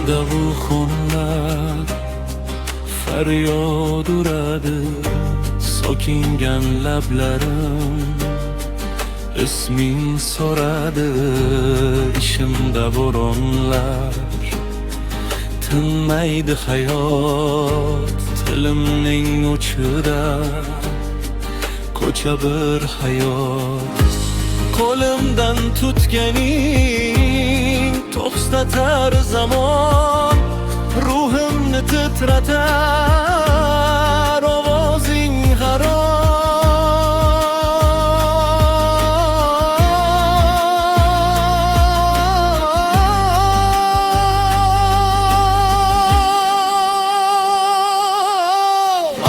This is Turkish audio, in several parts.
Dilda bu xonlar faryod uradi, sokingan lablarim isming so'radi. Ishimda bo'ronlar tinmaydi hayot, tilimning uchida ko'cha bir hayot. Qo'limdan tutganing to'xtatar zamon, ruhimni titratar ovozing harom.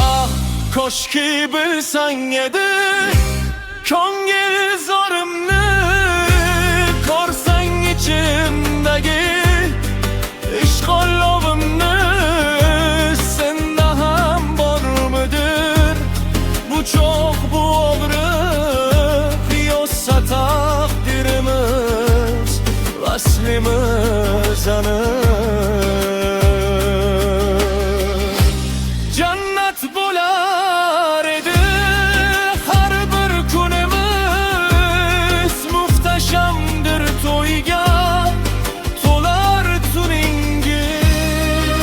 Ah, ko'shki bilsang edi ko'ngil zorimni, ko'rsang ichimdagi ishqolovimni. Senda ham bormidir bu cho'q, bu og'riq, yo'sa taqdirimiz, vaslimiz aniq. Jannat bo'lar edi har bir kunimiz, muhtashamdir to'yga to'lar tuningiz.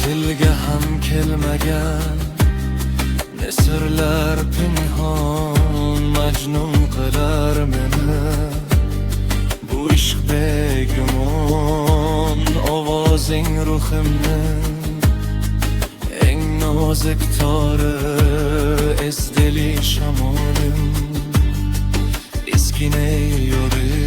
Tilga ham kelmagan ne sirlar pinhon majnun qilar meni. Bu ishq begumon, ovozing ruhimni eng nozik tori, esdili shamolim, eskine yo'ling.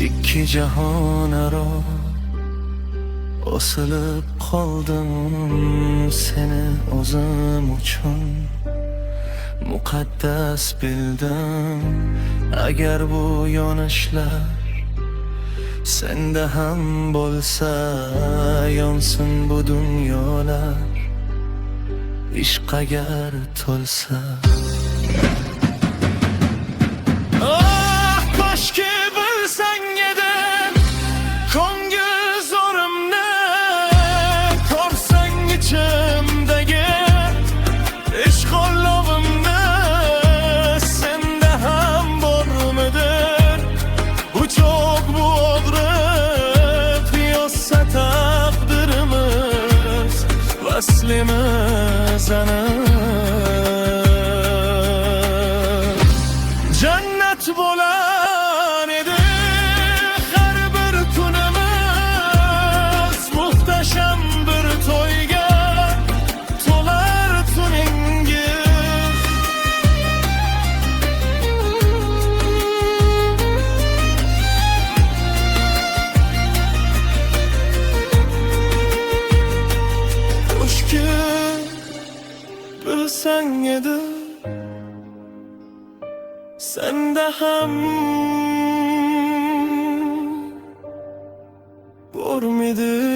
İki jahon aro osilib qoldim seni o'zim uchun muqaddas bildim. Agar bu yonishlar senda ham bo'lsa, yonsin bu dunyolar, ishq agar to'lsa. Ah, ko'shki bilsang edi ko'ngil zorimni, ko'rsang ichimdagi ishqolovimni. Senda ham bormidir bu cho'q, bu og'riq, yo'sa taqdirimiz, vaslimiz aniq. Jannat bo'lar edi har bir kunimiz, muhtasham bir to'yga to'lar tuningiz. Ko'shki bilsang edi senda ham bormidir